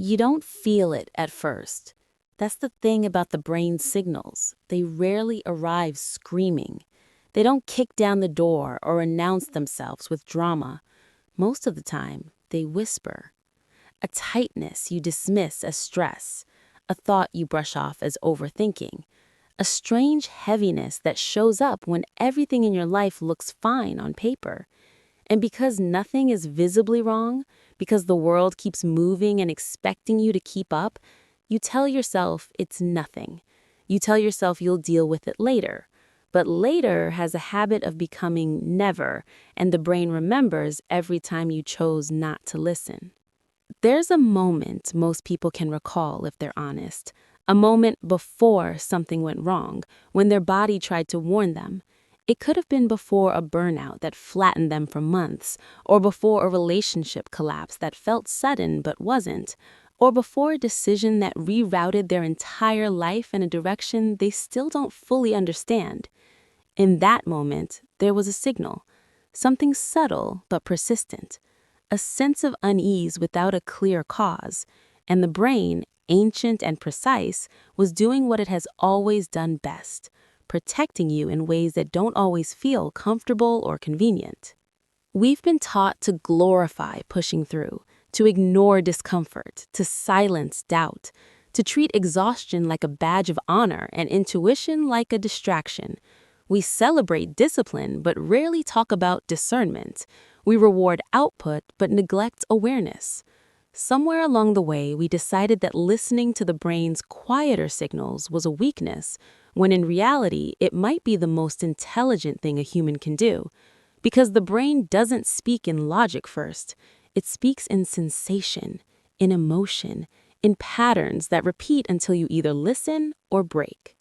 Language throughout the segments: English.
You don't feel it at first. That's the thing about the brain's signals. They rarely arrive screaming. They don't kick down the door or announce themselves with drama. Most of the time, they whisper. A tightness you dismiss as stress, a thought you brush off as overthinking, a strange heaviness that shows up when everything in your life looks fine on paper. And because nothing is visibly wrong, because the world keeps moving and expecting you to keep up, you tell yourself it's nothing. You tell yourself you'll deal with it later. But later has a habit of becoming never, and the brain remembers every time you chose not to listen. There's a moment most people can recall if they're honest, a moment before something went wrong, when their body tried to warn them. It could have been before a burnout that flattened them for months, or before a relationship collapse that felt sudden but wasn't, or before a decision that rerouted their entire life in a direction they still don't fully understand. In that moment, there was a signal, something subtle but persistent, a sense of unease without a clear cause, and the brain, ancient and precise, was doing what it has always done best, protecting you in ways that don't always feel comfortable or convenient. We've been taught to glorify pushing through, to ignore discomfort, to silence doubt, to treat exhaustion like a badge of honor and intuition like a distraction. We celebrate discipline but rarely talk about discernment. We reward output but neglect awareness. Somewhere along the way, we decided that listening to the brain's quieter signals was a weakness, when in reality, it might be the most intelligent thing a human can do. Because the brain doesn't speak in logic first. It speaks in sensation, in emotion, in patterns that repeat until you either listen or break.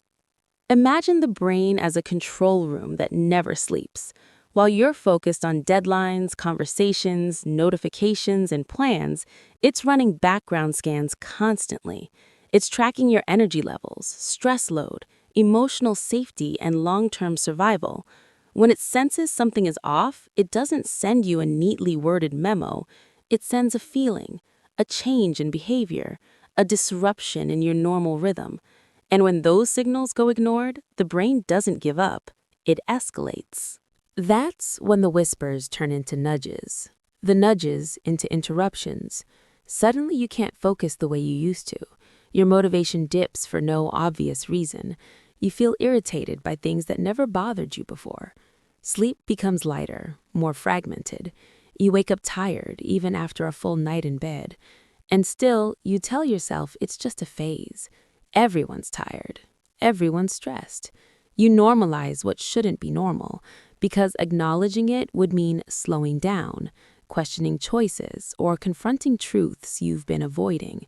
Imagine the brain as a control room that never sleeps. While you're focused on deadlines, conversations, notifications, and plans, it's running background scans constantly. It's tracking your energy levels, stress load, emotional safety, and long-term survival. When it senses something is off, it doesn't send you a neatly worded memo. It sends a feeling, a change in behavior, a disruption in your normal rhythm. And when those signals go ignored, the brain doesn't give up. It escalates. That's when the whispers turn into nudges, the nudges into interruptions. Suddenly you can't focus the way you used to. Your motivation dips for no obvious reason. You feel irritated by things that never bothered you before. Sleep becomes lighter, more fragmented. You wake up tired even after a full night in bed. And still, you tell yourself it's just a phase. Everyone's tired. Everyone's stressed. You normalize what shouldn't be normal, because acknowledging it would mean slowing down, questioning choices, or confronting truths you've been avoiding.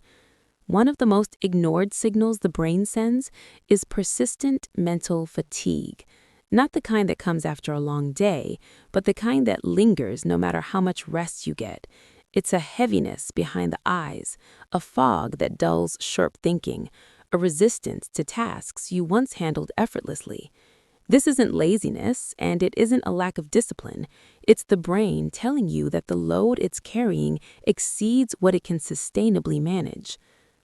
One of the most ignored signals the brain sends is persistent mental fatigue. Not the kind that comes after a long day, but the kind that lingers no matter how much rest you get. It's a heaviness behind the eyes, a fog that dulls sharp thinking, a resistance to tasks you once handled effortlessly. This isn't laziness, and it isn't a lack of discipline. It's the brain telling you that the load it's carrying exceeds what it can sustainably manage.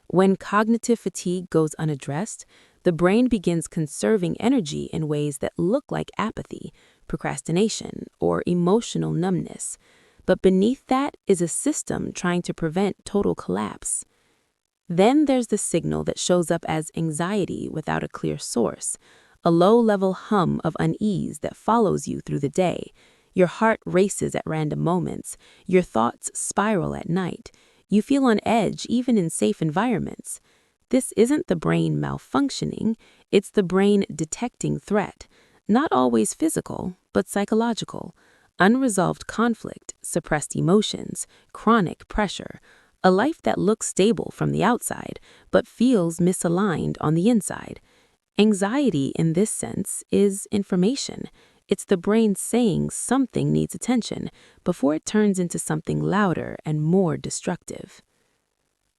When cognitive fatigue goes unaddressed, the brain begins conserving energy in ways that look like apathy, procrastination, or emotional numbness. But beneath that is a system trying to prevent total collapse. Then there's the signal that shows up as anxiety without a clear source, a low-level hum of unease that follows you through the day. Your heart races at random moments. Your thoughts spiral at night. You feel on edge even in safe environments. This isn't the brain malfunctioning, it's the brain detecting threat. Not always physical, but psychological. Unresolved conflict, suppressed emotions, chronic pressure. A life that looks stable from the outside, but feels misaligned on the inside. Anxiety, in this sense, is information. It's the brain saying something needs attention before it turns into something louder and more destructive.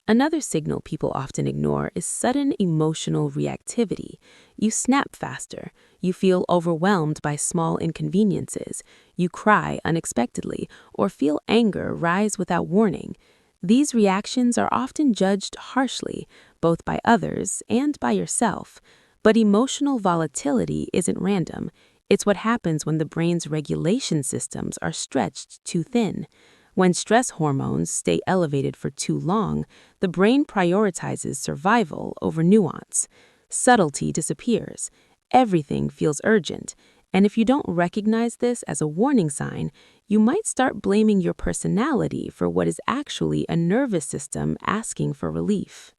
Another signal people often ignore is sudden emotional reactivity. You snap faster. You feel overwhelmed by small inconveniences. You cry unexpectedly or feel anger rise without warning. These reactions are often judged harshly, both by others and by yourself. But emotional volatility isn't random. It's what happens when the brain's regulation systems are stretched too thin. When stress hormones stay elevated for too long, the brain prioritizes survival over nuance. Subtlety disappears. Everything feels urgent. And if you don't recognize this as a warning sign, you might start blaming your personality for what is actually a nervous system asking for relief.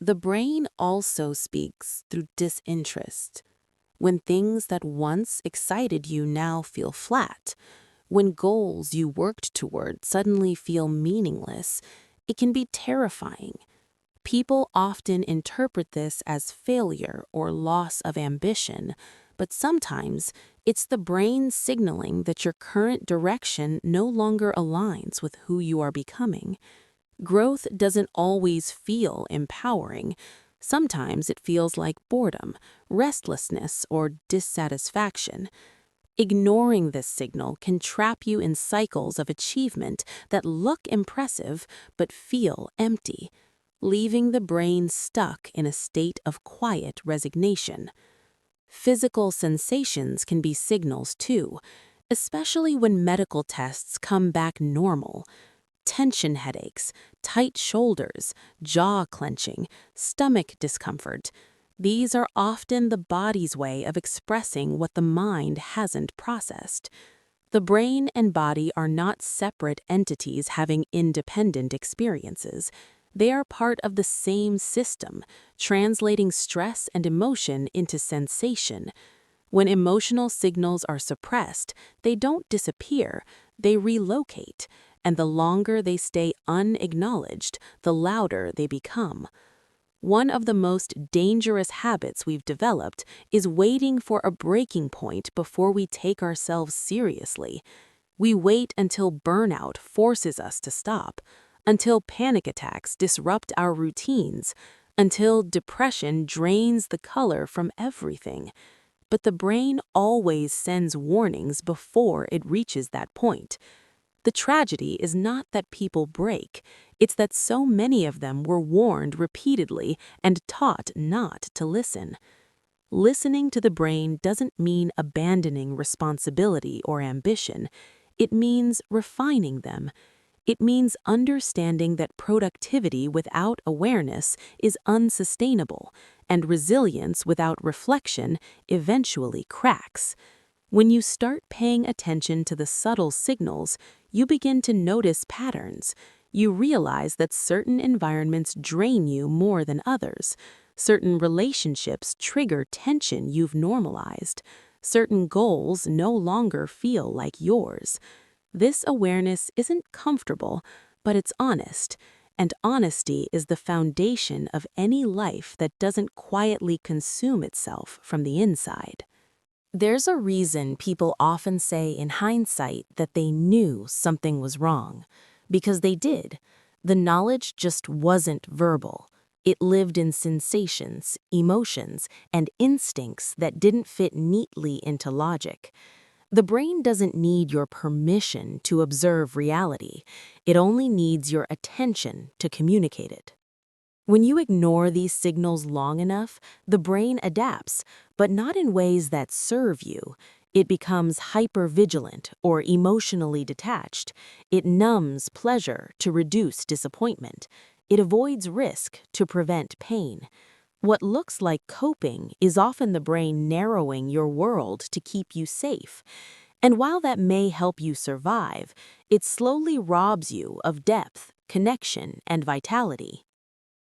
The brain also speaks through disinterest. When things that once excited you now feel flat, when goals you worked toward suddenly feel meaningless, it can be terrifying. People often interpret this as failure or loss of ambition, but sometimes it's the brain signaling that your current direction no longer aligns with who you are becoming. Growth doesn't always feel empowering. Sometimes it feels like boredom, restlessness, or dissatisfaction. Ignoring this signal can trap you in cycles of achievement that look impressive but feel empty, leaving the brain stuck in a state of quiet resignation. Physical sensations can be signals too, especially when medical tests come back normal. Tension headaches, tight shoulders, jaw clenching, stomach discomfort. These are often the body's way of expressing what the mind hasn't processed. The brain and body are not separate entities having independent experiences. They are part of the same system, translating stress and emotion into sensation. When emotional signals are suppressed, they don't disappear, they relocate, and the longer they stay unacknowledged, the louder they become. One of the most dangerous habits we've developed is waiting for a breaking point before we take ourselves seriously. We wait until burnout forces us to stop, until panic attacks disrupt our routines, until depression drains the color from everything. But the brain always sends warnings before it reaches that point. The tragedy is not that people break, it's that so many of them were warned repeatedly and taught not to listen. Listening to the brain doesn't mean abandoning responsibility or ambition. It means refining them. It means understanding that productivity without awareness is unsustainable, and resilience without reflection eventually cracks. When you start paying attention to the subtle signals, you begin to notice patterns. You realize that certain environments drain you more than others. Certain relationships trigger tension you've normalized. Certain goals no longer feel like yours. This awareness isn't comfortable, but it's honest. And honesty is the foundation of any life that doesn't quietly consume itself from the inside. There's a reason people often say in hindsight that they knew something was wrong. Because they did. The knowledge just wasn't verbal. It lived in sensations, emotions, and instincts that didn't fit neatly into logic. The brain doesn't need your permission to observe reality. It only needs your attention to communicate it. When you ignore these signals long enough, the brain adapts, but not in ways that serve you. It becomes hypervigilant or emotionally detached. It numbs pleasure to reduce disappointment. It avoids risk to prevent pain. What looks like coping is often the brain narrowing your world to keep you safe. And while that may help you survive, it slowly robs you of depth, connection, and vitality.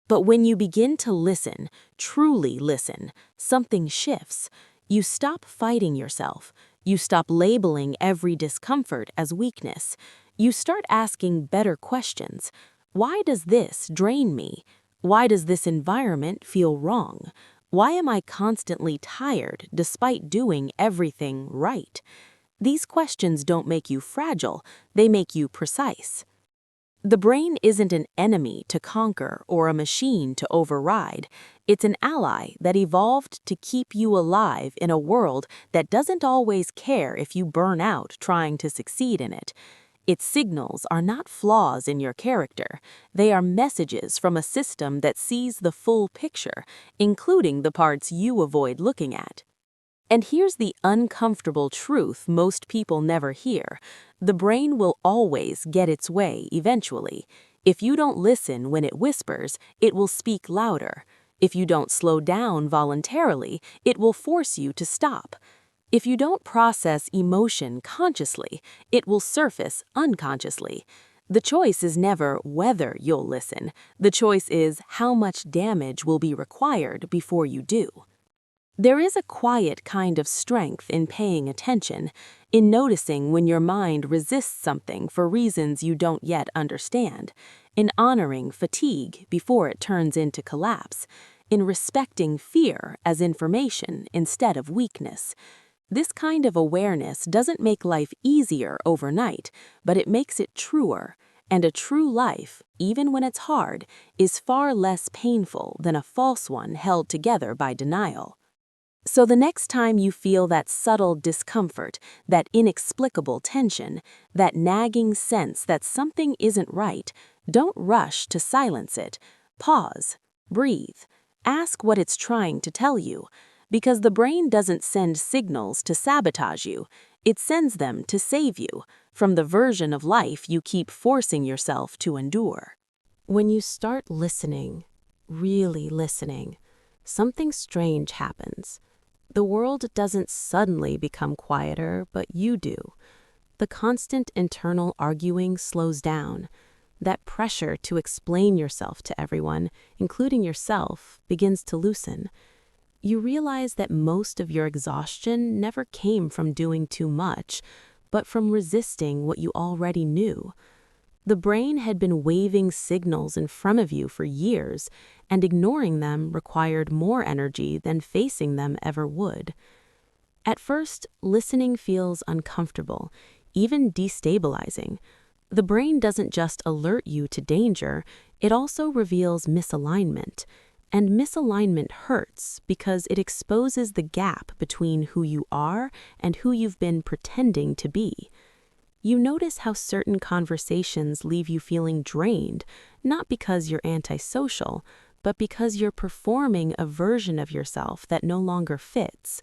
But when you begin to listen, truly listen, something shifts. You stop fighting yourself. You stop labeling every discomfort as weakness. You start asking better questions. Why does this drain me? Why does this environment feel wrong? Why am I constantly tired despite doing everything right? These questions don't make you fragile, they make you precise. The brain isn't an enemy to conquer or a machine to override. It's an ally that evolved to keep you alive in a world that doesn't always care if you burn out trying to succeed in it. Its signals are not flaws in your character. They are messages from a system that sees the full picture, including the parts you avoid looking at. And here's the uncomfortable truth most people never hear. The brain will always get its way eventually. If you don't listen when it whispers, it will speak louder. If you don't slow down voluntarily, it will force you to stop. If you don't process emotion consciously, it will surface unconsciously. The choice is never whether you'll listen. The choice is how much damage will be required before you do. There is a quiet kind of strength in paying attention, in noticing when your mind resists something for reasons you don't yet understand, in honoring fatigue before it turns into collapse, in respecting fear as information instead of weakness. This kind of awareness doesn't make life easier overnight, but it makes it truer. And a true life, even when it's hard, is far less painful than a false one held together by denial. So the next time you feel that subtle discomfort, that inexplicable tension, that nagging sense that something isn't right, don't rush to silence it. Pause, breathe, ask what it's trying to tell you, because the brain doesn't send signals to sabotage you, it sends them to save you from the version of life you keep forcing yourself to endure. When you start listening, really listening, something strange happens. The world doesn't suddenly become quieter, but you do. The constant internal arguing slows down. That pressure to explain yourself to everyone, including yourself, begins to loosen. You realize that most of your exhaustion never came from doing too much, but from resisting what you already knew. The brain had been waving signals in front of you for years, and ignoring them required more energy than facing them ever would. At first, listening feels uncomfortable, even destabilizing. The brain doesn't just alert you to danger, it also reveals misalignment. And misalignment hurts because it exposes the gap between who you are and who you've been pretending to be. You notice how certain conversations leave you feeling drained, not because you're antisocial, but because you're performing a version of yourself that no longer fits.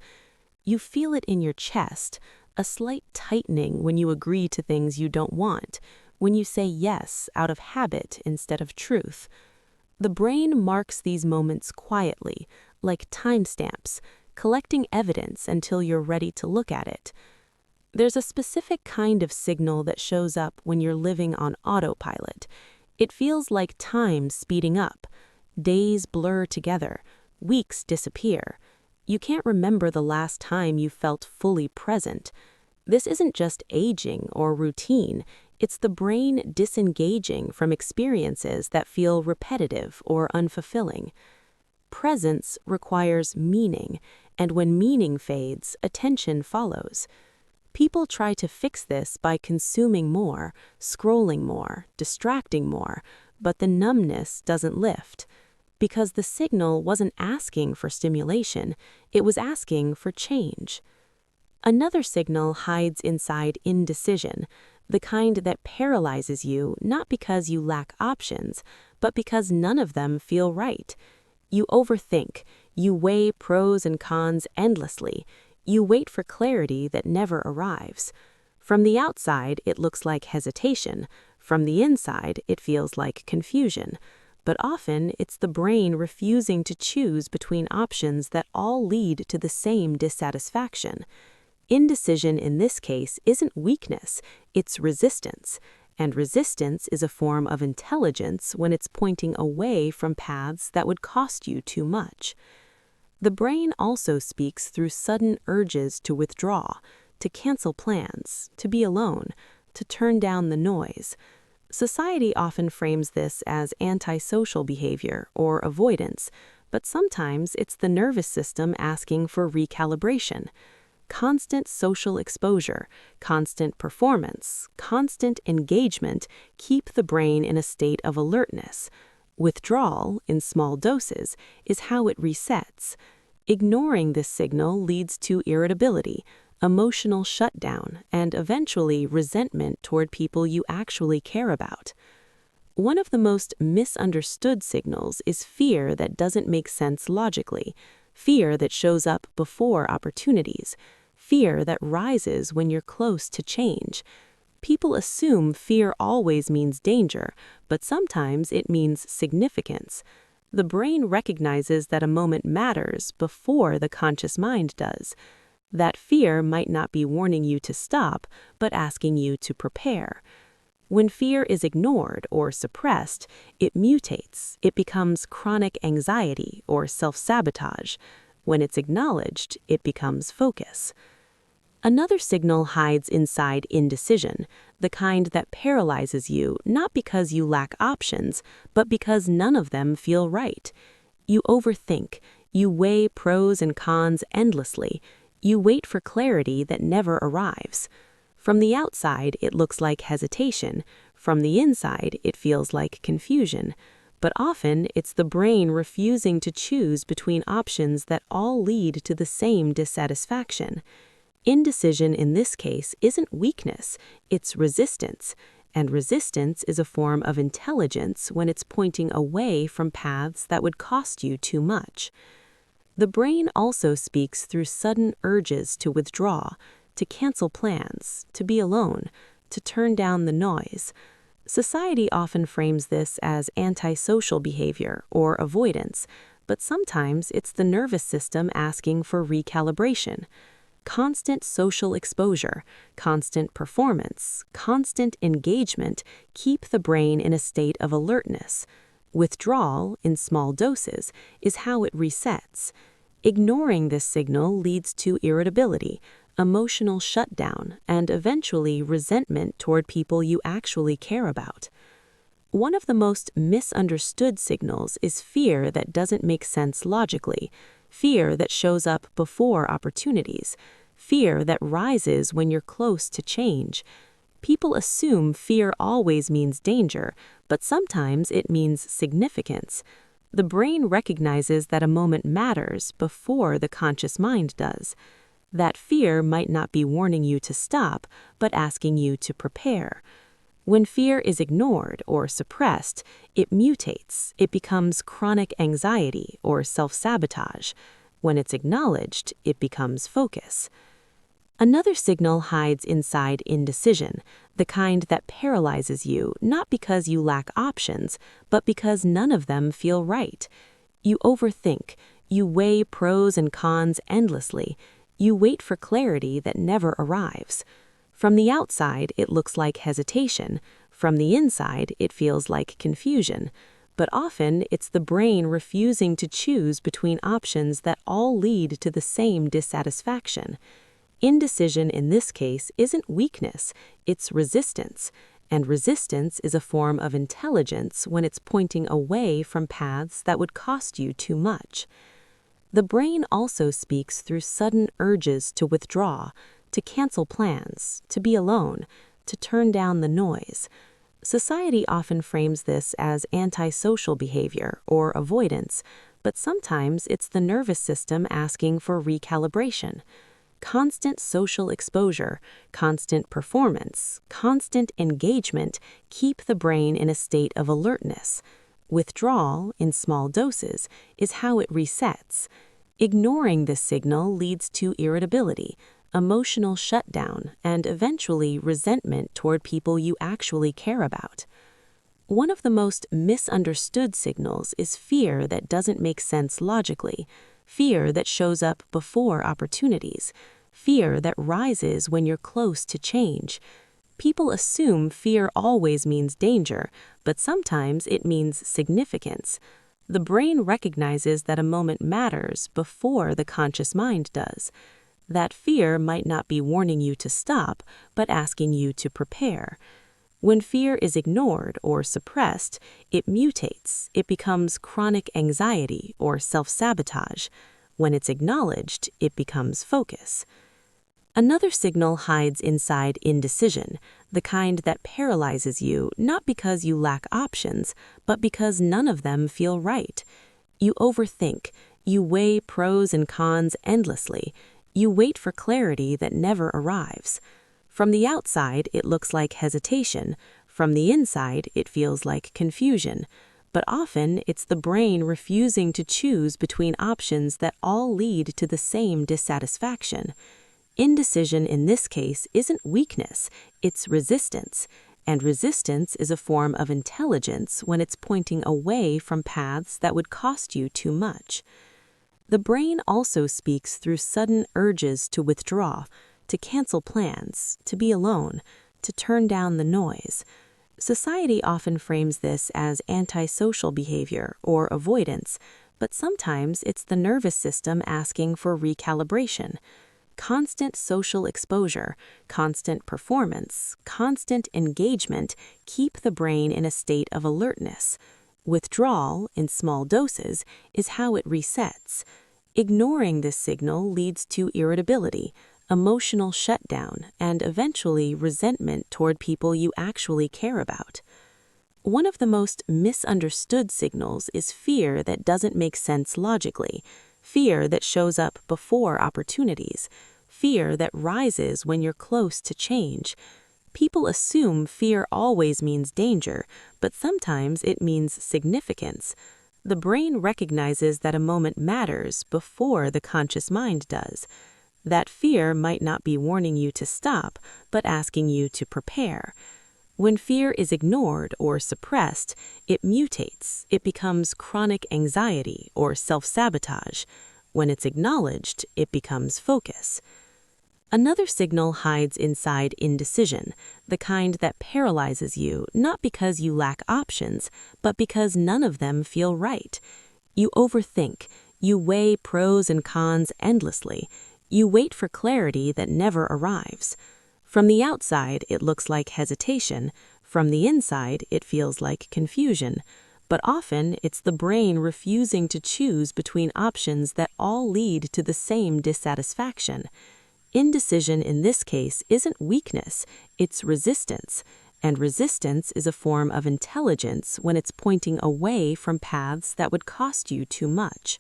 You feel it in your chest, a slight tightening when you agree to things you don't want, when you say yes out of habit instead of truth. The brain marks these moments quietly, like timestamps, collecting evidence until you're ready to look at it. There's a specific kind of signal that shows up when you're living on autopilot. It feels like time speeding up. Days blur together. Weeks disappear. You can't remember the last time you felt fully present. This isn't just aging or routine. It's the brain disengaging from experiences that feel repetitive or unfulfilling. Presence requires meaning, and when meaning fades, attention follows. People try to fix this by consuming more, scrolling more, distracting more, but the numbness doesn't lift. Because the signal wasn't asking for stimulation, it was asking for change. Another signal hides inside indecision, the kind that paralyzes you not because you lack options, but because none of them feel right. You overthink, you weigh pros and cons endlessly, you wait for clarity that never arrives. From the outside, it looks like hesitation. From the inside, it feels like confusion. But often, it's the brain refusing to choose between options that all lead to the same dissatisfaction. Indecision in this case isn't weakness, it's resistance. And resistance is a form of intelligence when it's pointing away from paths that would cost you too much. The brain also speaks through sudden urges to withdraw, to cancel plans, to be alone, to turn down the noise. Society often frames this as antisocial behavior or avoidance, but sometimes it's the nervous system asking for recalibration. Constant social exposure, constant performance, constant engagement keep the brain in a state of alertness. Withdrawal, in small doses, is how it resets. Ignoring this signal leads to irritability, emotional shutdown, and eventually resentment toward people you actually care about. One of the most misunderstood signals is fear that doesn't make sense logically, fear that shows up before opportunities, fear that rises when you're close to change. People assume fear always means danger, but sometimes it means significance. The brain recognizes that a moment matters before the conscious mind does. That fear might not be warning you to stop, but asking you to prepare. When fear is ignored or suppressed, it mutates. It becomes chronic anxiety or self-sabotage. When it's acknowledged, it becomes focus. Another signal hides inside indecision, the kind that paralyzes you not because you lack options, but because none of them feel right. You overthink, you weigh pros and cons endlessly, you wait for clarity that never arrives. From the outside, it looks like hesitation. From the inside, it feels like confusion. But often, it's the brain refusing to choose between options that all lead to the same dissatisfaction. Indecision in this case isn't weakness, it's resistance. And resistance is a form of intelligence when it's pointing away from paths that would cost you too much. The brain also speaks through sudden urges to withdraw, to cancel plans, to be alone, to turn down the noise. Society often frames this as antisocial behavior or avoidance, but sometimes it's the nervous system asking for recalibration. Constant social exposure, constant performance, constant engagement keep the brain in a state of alertness. Withdrawal, in small doses, is how it resets. Ignoring this signal leads to irritability, emotional shutdown, and eventually resentment toward people you actually care about. One of the most misunderstood signals is fear that doesn't make sense logically, fear that shows up before opportunities, fear that rises when you're close to change. People assume fear always means danger, but sometimes it means significance. The brain recognizes that a moment matters before the conscious mind does. That fear might not be warning you to stop, but asking you to prepare. When fear is ignored or suppressed, it mutates. It becomes chronic anxiety or self-sabotage. When it's acknowledged, it becomes focus. Another signal hides inside indecision, the kind that paralyzes you not because you lack options, but because none of them feel right. You overthink, you weigh pros and cons endlessly, you wait for clarity that never arrives. From the outside, it looks like hesitation. From the inside, it feels like confusion. But often, it's the brain refusing to choose between options that all lead to the same dissatisfaction. Indecision in this case isn't weakness, it's resistance. And resistance is a form of intelligence when it's pointing away from paths that would cost you too much. The brain also speaks through sudden urges to withdraw, to cancel plans, to be alone, to turn down the noise. Society often frames this as antisocial behavior or avoidance, but sometimes it's the nervous system asking for recalibration. Constant social exposure, constant performance, constant engagement keep the brain in a state of alertness. Withdrawal, in small doses, is how it resets. Ignoring this signal leads to irritability, emotional shutdown, and eventually resentment toward people you actually care about. One of the most misunderstood signals is fear that doesn't make sense logically, fear that shows up before opportunities, fear that rises when you're close to change. People assume fear always means danger, but sometimes it means significance. The brain recognizes that a moment matters before the conscious mind does. That fear might not be warning you to stop, but asking you to prepare. When fear is ignored or suppressed, it mutates. It becomes chronic anxiety or self-sabotage. When it's acknowledged, it becomes focus. Another signal hides inside indecision, the kind that paralyzes you not because you lack options, but because none of them feel right. You overthink, you weigh pros and cons endlessly, You wait for clarity that never arrives. From the outside, it looks like hesitation. From the inside, it feels like confusion. But often, it's the brain refusing to choose between options that all lead to the same dissatisfaction. Indecision in this case isn't weakness, it's resistance. And resistance is a form of intelligence when it's pointing away from paths that would cost you too much. The brain also speaks through sudden urges to withdraw, to cancel plans, to be alone, to turn down the noise. Society often frames this as antisocial behavior or avoidance, but sometimes it's the nervous system asking for recalibration. Constant social exposure, constant performance, constant engagement keep the brain in a state of alertness. Withdrawal, in small doses, is how it resets. Ignoring this signal leads to irritability, emotional shutdown, and eventually resentment toward people you actually care about. One of the most misunderstood signals is fear that doesn't make sense logically, fear that shows up before opportunities, fear that rises when you're close to change. People assume fear always means danger, but sometimes it means significance. The brain recognizes that a moment matters before the conscious mind does. That fear might not be warning you to stop, but asking you to prepare. When fear is ignored or suppressed, it mutates. It becomes chronic anxiety or self-sabotage. When it's acknowledged, it becomes focus. Another signal hides inside indecision, the kind that paralyzes you not because you lack options, but because none of them feel right. You overthink. You weigh pros and cons endlessly. You wait for clarity that never arrives. From the outside, it looks like hesitation. From the inside, it feels like confusion. But often, it's the brain refusing to choose between options that all lead to the same dissatisfaction. Indecision in this case isn't weakness, it's resistance. And resistance is a form of intelligence when it's pointing away from paths that would cost you too much.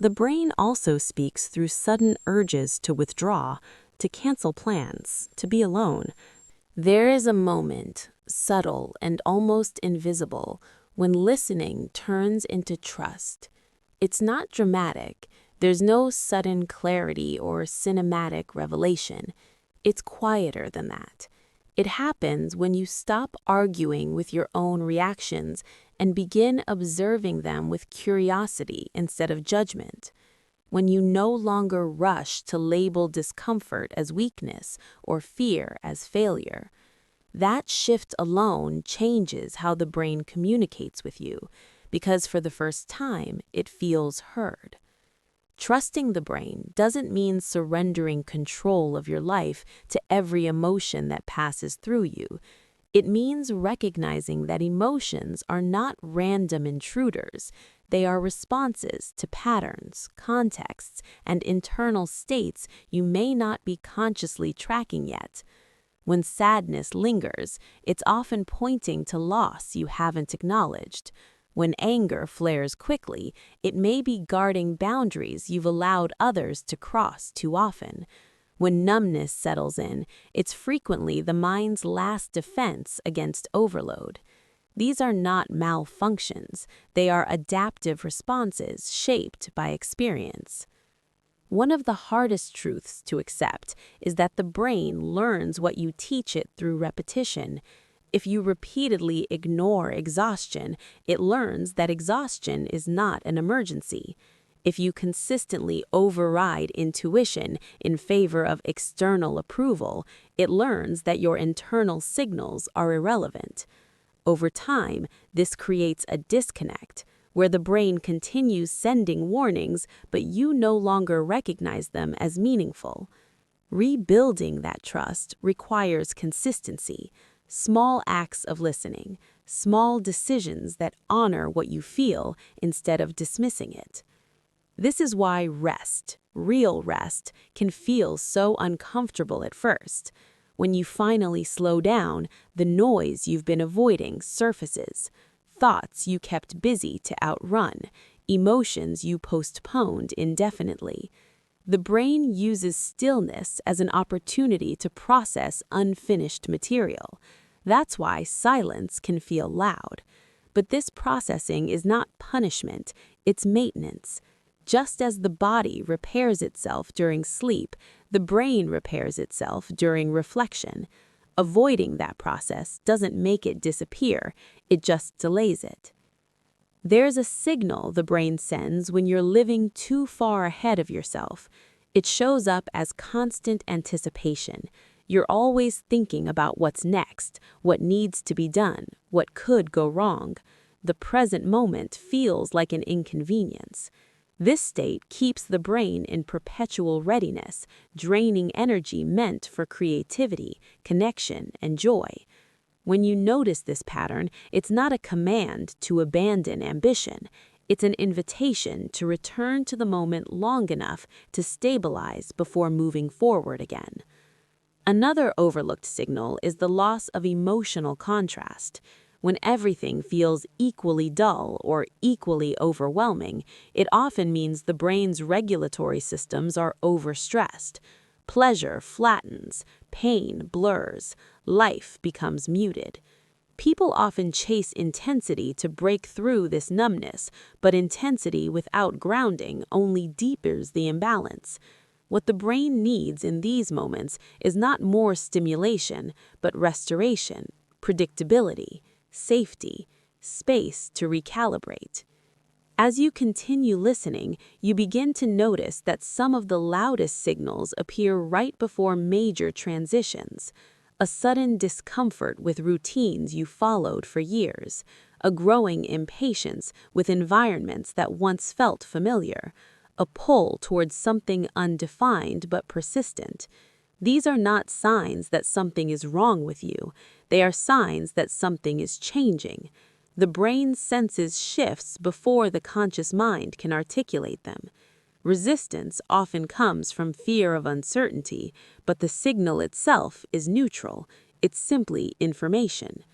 The brain also speaks through sudden urges to withdraw, to cancel plans, to be alone. There is a moment, subtle and almost invisible, when listening turns into trust. It's not dramatic. There's no sudden clarity or cinematic revelation. It's quieter than that. It happens when you stop arguing with your own reactions and begin observing them with curiosity instead of judgment. When you no longer rush to label discomfort as weakness or fear as failure. That shift alone changes how the brain communicates with you, because for the first time, it feels heard. Trusting the brain doesn't mean surrendering control of your life to every emotion that passes through you. It means recognizing that emotions are not random intruders. They are responses to patterns, contexts, and internal states you may not be consciously tracking yet. When sadness lingers, it's often pointing to loss you haven't acknowledged. When anger flares quickly, it may be guarding boundaries you've allowed others to cross too often. When numbness settles in, it's frequently the mind's last defense against overload. These are not malfunctions, they are adaptive responses shaped by experience. One of the hardest truths to accept is that the brain learns what you teach it through repetition. If you repeatedly ignore exhaustion, it learns that exhaustion is not an emergency. If you consistently override intuition in favor of external approval, it learns that your internal signals are irrelevant. Over time, this creates a disconnect, where the brain continues sending warnings, but you no longer recognize them as meaningful. Rebuilding that trust requires consistency. Small acts of listening, small decisions that honor what you feel instead of dismissing it. This is why rest, real rest, can feel so uncomfortable at first. When you finally slow down, the noise you've been avoiding surfaces. Thoughts you kept busy to outrun, emotions you postponed indefinitely. The brain uses stillness as an opportunity to process unfinished material. That's why silence can feel loud. But this processing is not punishment, it's maintenance. Just as the body repairs itself during sleep, the brain repairs itself during reflection. Avoiding that process doesn't make it disappear, it just delays it. There's a signal the brain sends when you're living too far ahead of yourself. It shows up as constant anticipation. You're always thinking about what's next, what needs to be done, what could go wrong. The present moment feels like an inconvenience. This state keeps the brain in perpetual readiness, draining energy meant for creativity, connection, and joy. When you notice this pattern, it's not a command to abandon ambition. It's an invitation to return to the moment long enough to stabilize before moving forward again. Another overlooked signal is the loss of emotional contrast. When everything feels equally dull or equally overwhelming, it often means the brain's regulatory systems are overstressed. Pleasure flattens, pain blurs, life becomes muted. People often chase intensity to break through this numbness, but intensity without grounding only deepens the imbalance. What the brain needs in these moments is not more stimulation, but restoration, predictability, safety, space to recalibrate. As you continue listening, you begin to notice that some of the loudest signals appear right before major transitions. A sudden discomfort with routines you followed for years, a growing impatience with environments that once felt familiar, a pull towards something undefined but persistent. These are not signs that something is wrong with you. They are signs that something is changing. The brain senses shifts before the conscious mind can articulate them. Resistance often comes from fear of uncertainty, but the signal itself is neutral. It's simply information.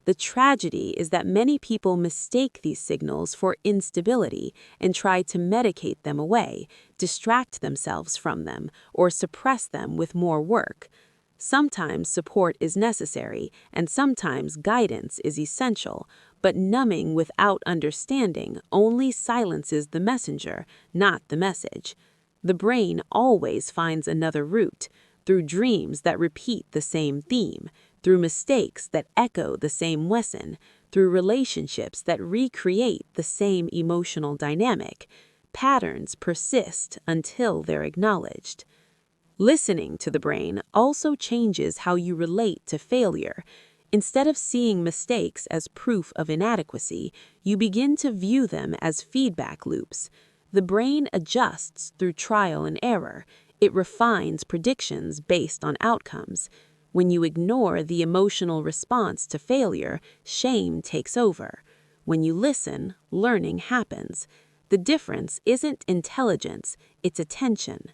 The tragedy is that many people mistake these signals for instability and try to medicate them away, distract themselves from them, or suppress them with more work. Sometimes support is necessary, and sometimes guidance is essential, but numbing without understanding only silences the messenger, not the message. The brain always finds another route, through dreams that repeat the same theme, through mistakes that echo the same lesson, through relationships that recreate the same emotional dynamic. Patterns persist until they're acknowledged. Listening to the brain also changes how you relate to failure. Instead of seeing mistakes as proof of inadequacy, you begin to view them as feedback loops. The brain adjusts through trial and error. It refines predictions based on outcomes. When you ignore the emotional response to failure, shame takes over. When you listen, learning happens. The difference isn't intelligence, it's attention.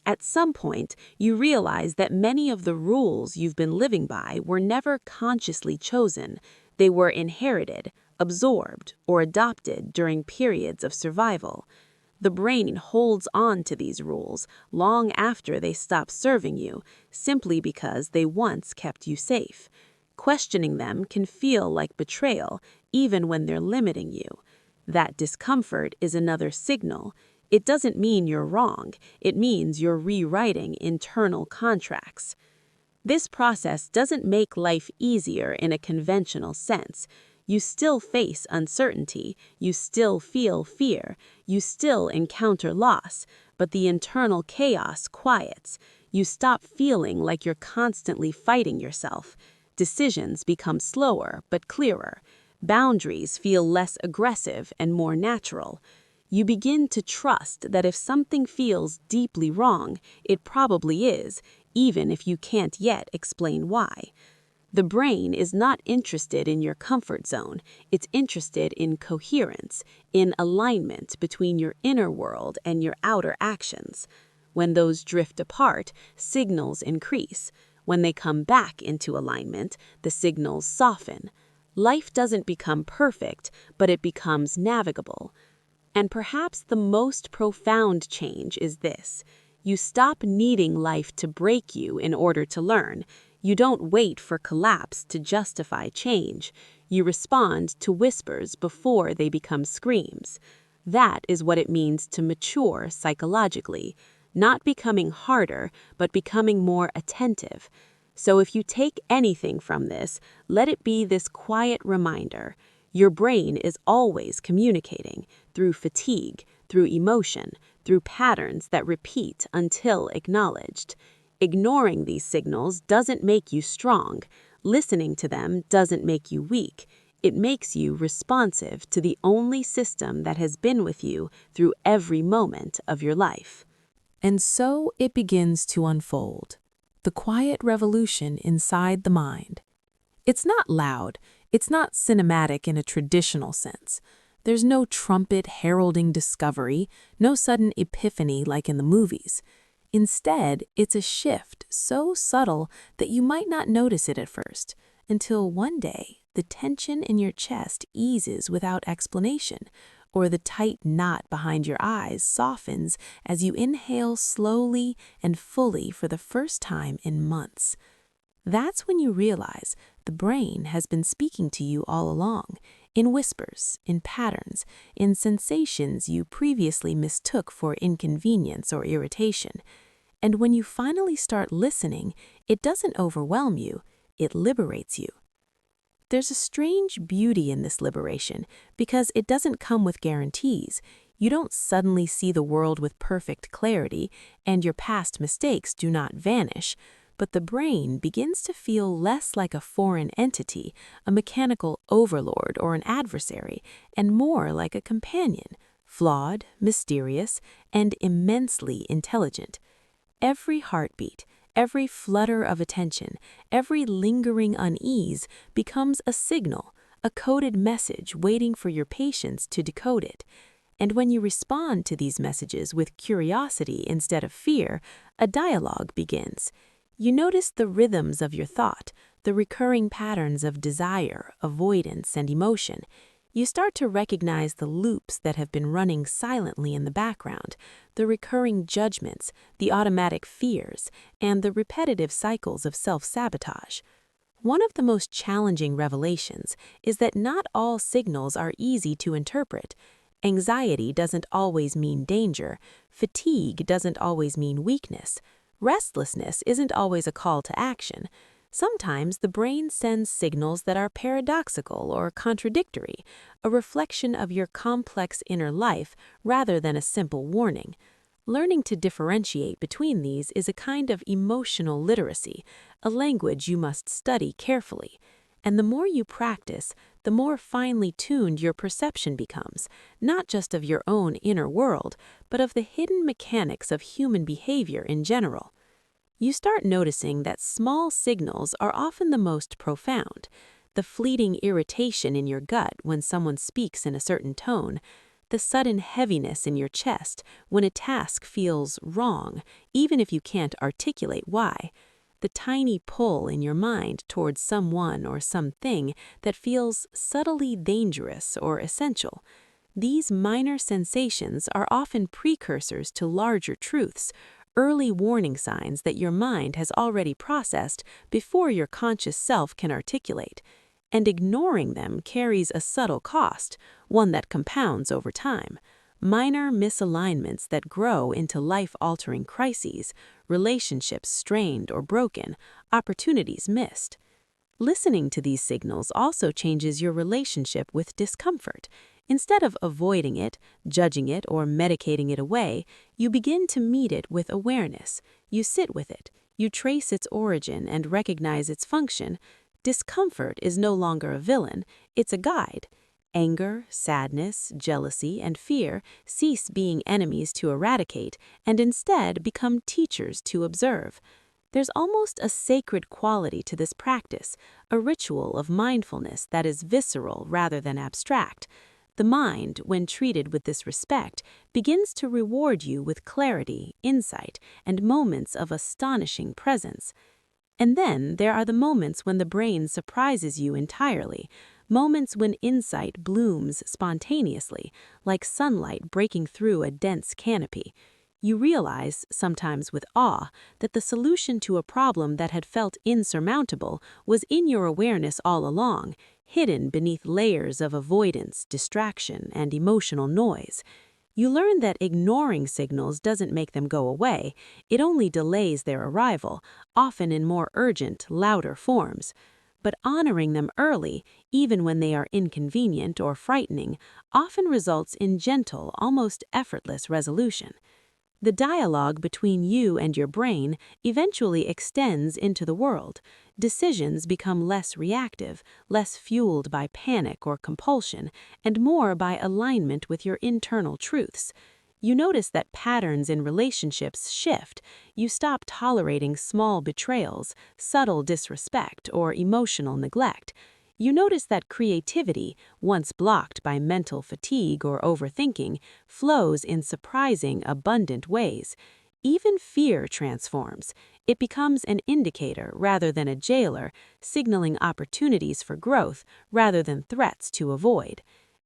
At some point, you realize that many of the rules you've been living by were never consciously chosen. They were inherited, absorbed, or adopted during periods of survival. The brain holds on to these rules long after they stop serving you, simply because they once kept you safe. Questioning them can feel like betrayal, even when they're limiting you. That discomfort is another signal. It doesn't mean you're wrong, it means you're rewriting internal contracts. This process doesn't make life easier in a conventional sense. You still face uncertainty, you still feel fear, you still encounter loss, but the internal chaos quiets. You stop feeling like you're constantly fighting yourself. Decisions become slower but clearer. Boundaries feel less aggressive and more natural. You begin to trust that if something feels deeply wrong, it probably is, even if you can't yet explain why. The brain is not interested in your comfort zone, it's interested in coherence, in alignment between your inner world and your outer actions. When those drift apart, signals increase. When they come back into alignment, the signals soften. Life doesn't become perfect, but it becomes navigable. And perhaps the most profound change is this. You stop needing life to break you in order to learn. You don't wait for collapse to justify change. You respond to whispers before they become screams. That is what it means to mature psychologically, not becoming harder, but becoming more attentive. So if you take anything from this, let it be this quiet reminder. Your brain is always communicating through fatigue, through emotion, through patterns that repeat until acknowledged. Ignoring these signals doesn't make you strong. Listening to them doesn't make you weak. It makes you responsive to the only system that has been with you through every moment of your life. And so it begins to unfold. The quiet revolution inside the mind. It's not loud. It's not cinematic in a traditional sense. There's no trumpet heralding discovery, no sudden epiphany like in the movies. Instead, it's a shift so subtle that you might not notice it at first, until one day the tension in your chest eases without explanation, or the tight knot behind your eyes softens as you inhale slowly and fully for the first time in months. That's when you realize the brain has been speaking to you all along, in whispers, in patterns, in sensations you previously mistook for inconvenience or irritation. And when you finally start listening, it doesn't overwhelm you, it liberates you. There's a strange beauty in this liberation because it doesn't come with guarantees. You don't suddenly see the world with perfect clarity, and your past mistakes do not vanish. But the brain begins to feel less like a foreign entity, a mechanical overlord or an adversary, and more like a companion, flawed, mysterious, and immensely intelligent. Every heartbeat, every flutter of attention, every lingering unease becomes a signal, a coded message waiting for your patience to decode it. And when you respond to these messages with curiosity instead of fear, a dialogue begins. You notice the rhythms of your thought, the recurring patterns of desire, avoidance, and emotion. You start to recognize the loops that have been running silently in the background, the recurring judgments, the automatic fears, and the repetitive cycles of self-sabotage. One of the most challenging revelations is that not all signals are easy to interpret. Anxiety doesn't always mean danger. Fatigue doesn't always mean weakness. Restlessness isn't always a call to action. Sometimes the brain sends signals that are paradoxical or contradictory, a reflection of your complex inner life rather than a simple warning. Learning to differentiate between these is a kind of emotional literacy, a language you must study carefully. And the more you practice, the more finely tuned your perception becomes, not just of your own inner world, but of the hidden mechanics of human behavior in general. You start noticing that small signals are often the most profound. The fleeting irritation in your gut when someone speaks in a certain tone, the sudden heaviness in your chest when a task feels wrong, even if you can't articulate why, the tiny pull in your mind towards someone or something that feels subtly dangerous or essential. These minor sensations are often precursors to larger truths, early warning signs that your mind has already processed before your conscious self can articulate. And ignoring them carries a subtle cost, one that compounds over time. Minor misalignments that grow into life-altering crises, relationships strained or broken, opportunities missed. Listening to these signals also changes your relationship with discomfort. Instead of avoiding it, judging it, or medicating it away, you begin to meet it with awareness. You sit with it. You trace its origin and recognize its function. Discomfort is no longer a villain, it's a guide. Anger, sadness, jealousy, and fear cease being enemies to eradicate and instead become teachers to observe. There's almost a sacred quality to this practice, a ritual of mindfulness that is visceral rather than abstract. The mind, when treated with this respect, begins to reward you with clarity, insight, and moments of astonishing presence. And then there are the moments when the brain surprises you entirely, moments when insight blooms spontaneously, like sunlight breaking through a dense canopy. You realize, sometimes with awe, that the solution to a problem that had felt insurmountable was in your awareness all along, hidden beneath layers of avoidance, distraction, and emotional noise. You learn that ignoring signals doesn't make them go away, it only delays their arrival, often in more urgent, louder forms. But honoring them early, even when they are inconvenient or frightening, often results in gentle, almost effortless resolution. The dialogue between you and your brain eventually extends into the world. Decisions become less reactive, less fueled by panic or compulsion, and more by alignment with your internal truths. You notice that patterns in relationships shift. You stop tolerating small betrayals, subtle disrespect, or emotional neglect. You notice that creativity, once blocked by mental fatigue or overthinking, flows in surprising, abundant ways. Even fear transforms. It becomes an indicator rather than a jailer, signaling opportunities for growth rather than threats to avoid.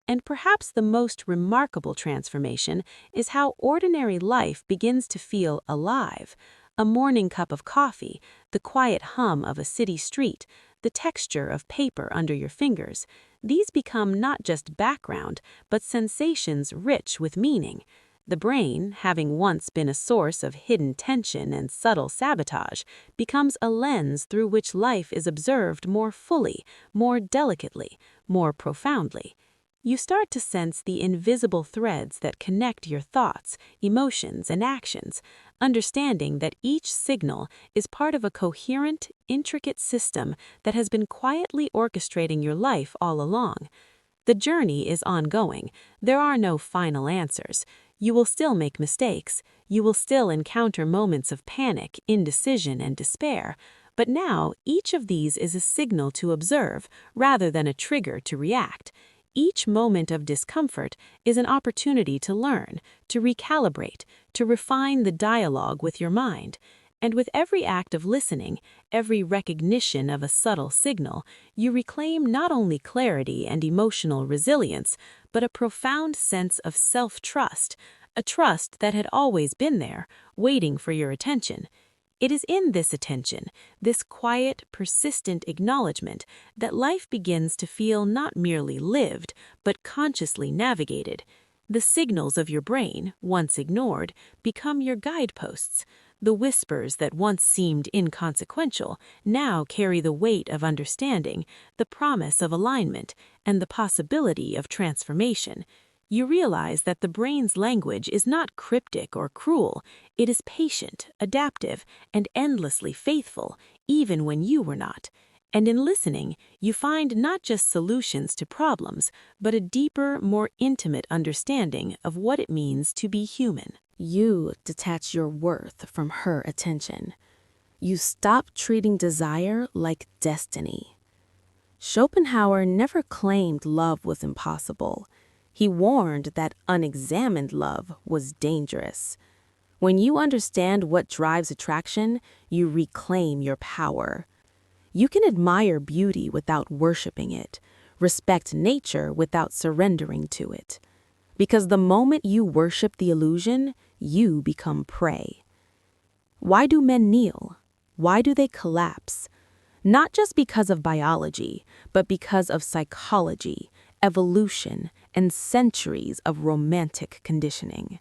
And perhaps the most remarkable transformation is how ordinary life begins to feel alive. A morning cup of coffee, the quiet hum of a city street, the texture of paper under your fingers, these become not just background, but sensations rich with meaning. The brain, having once been a source of hidden tension and subtle sabotage, becomes a lens through which life is observed more fully, more delicately, more profoundly. You start to sense the invisible threads that connect your thoughts, emotions, and actions, understanding that each signal is part of a coherent, intricate system that has been quietly orchestrating your life all along. The journey is ongoing. There are no final answers. You will still make mistakes. You will still encounter moments of panic, indecision, and despair. But now, each of these is a signal to observe rather than a trigger to react. Each moment of discomfort is an opportunity to learn, to recalibrate, to refine the dialogue with your mind. And with every act of listening, every recognition of a subtle signal, you reclaim not only clarity and emotional resilience, but a profound sense of self-trust, a trust that had always been there, waiting for your attention. It is in this attention, this quiet, persistent acknowledgement, that life begins to feel not merely lived, but consciously navigated. The signals of your brain, once ignored, become your guideposts. The whispers that once seemed inconsequential now carry the weight of understanding, the promise of alignment, and the possibility of transformation. You realize that the brain's language is not cryptic or cruel. It is patient, adaptive, and endlessly faithful, even when you were not. And in listening, you find not just solutions to problems, but a deeper, more intimate understanding of what it means to be human. You detach your worth from her attention. You stop treating desire like destiny. Schopenhauer never claimed love was impossible. He warned that unexamined love was dangerous. When you understand what drives attraction, you reclaim your power. You can admire beauty without worshiping it, respect nature without surrendering to it. Because the moment you worship the illusion, you become prey. Why do men kneel? Why do they collapse? Not just because of biology, but because of psychology, evolution, and centuries of romantic conditioning.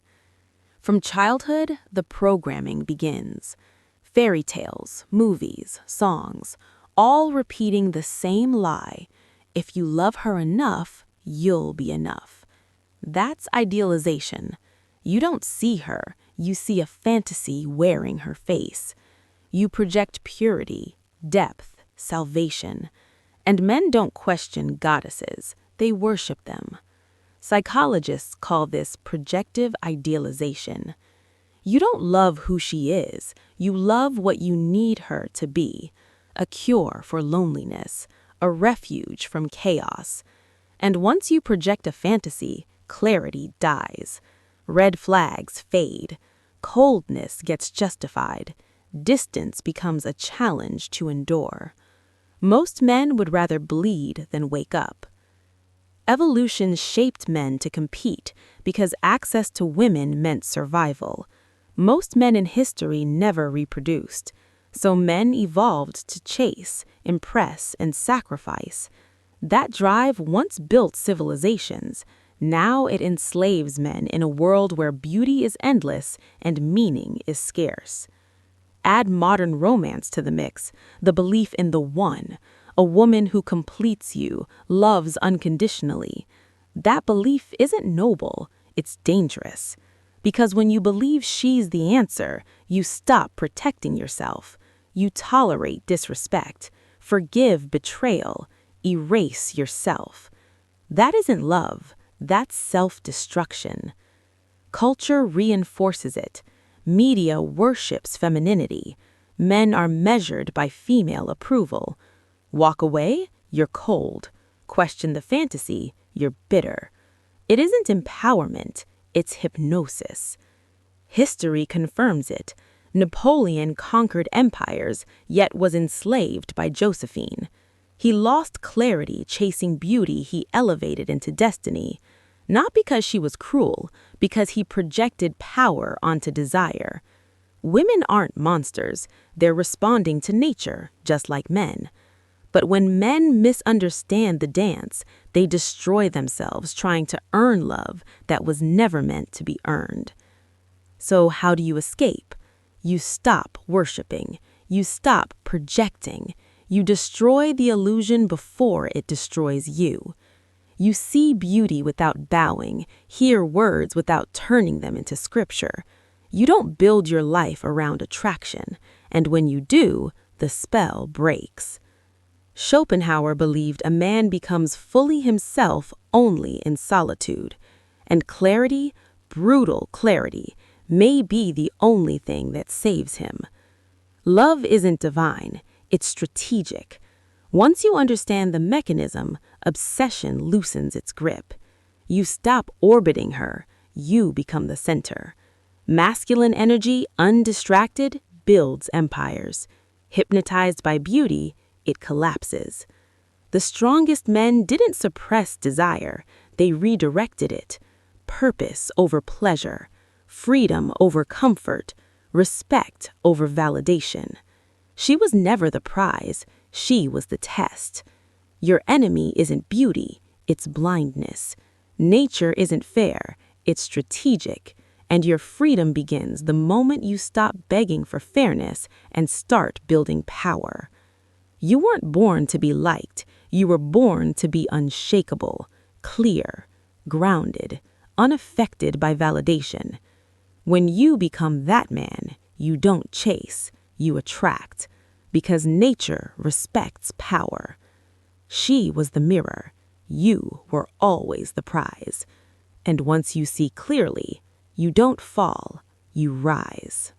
From childhood, the programming begins. Fairy tales, movies, songs, all repeating the same lie. If you love her enough, you'll be enough. That's idealization. You don't see her, you see a fantasy wearing her face. You project purity, depth, salvation. And men don't question goddesses, they worship them. Psychologists call this projective idealization. You don't love who she is, you love what you need her to be. A cure for loneliness, a refuge from chaos. And once you project a fantasy, clarity dies. Red flags fade. Coldness gets justified. Distance becomes a challenge to endure. Most men would rather bleed than wake up. Evolution shaped men to compete because access to women meant survival. Most men in history never reproduced, so men evolved to chase, impress, and sacrifice. That drive once built civilizations. Now it enslaves men in a world where beauty is endless and meaning is scarce. Add modern romance to the mix, the belief in the one, a woman who completes you, loves unconditionally. That belief isn't noble, it's dangerous. Because when you believe she's the answer, you stop protecting yourself. You tolerate disrespect, forgive betrayal, erase yourself. That isn't love, that's self-destruction. Culture reinforces it. Media worships femininity. Men are measured by female approval. Walk away, you're cold. Question the fantasy, you're bitter. It isn't empowerment, it's hypnosis. History confirms it. Napoleon conquered empires, yet was enslaved by Josephine. He lost clarity chasing beauty he elevated into destiny. Not because she was cruel, because he projected power onto desire. Women aren't monsters, they're responding to nature, just like men. But when men misunderstand the dance, they destroy themselves trying to earn love that was never meant to be earned. So how do you escape? You stop worshiping. You stop projecting. You destroy the illusion before it destroys you. You see beauty without bowing, hear words without turning them into scripture. You don't build your life around attraction, and when you do, the spell breaks. Schopenhauer believed a man becomes fully himself only in solitude, and clarity, brutal clarity, may be the only thing that saves him. Love isn't divine, it's strategic. Once you understand the mechanism, obsession loosens its grip. You stop orbiting her, you become the center. Masculine energy, undistracted, builds empires. Hypnotized by beauty, it collapses. The strongest men didn't suppress desire, they redirected it. Purpose over pleasure, freedom over comfort, respect over validation. She was never the prize, she was the test. Your enemy isn't beauty, it's blindness. Nature isn't fair, it's strategic. And your freedom begins the moment you stop begging for fairness and start building power. You weren't born to be liked, you were born to be unshakable, clear, grounded, unaffected by validation. When you become that man, you don't chase, you attract, because nature respects power. She was the mirror, you were always the prize. And once you see clearly, you don't fall, you rise.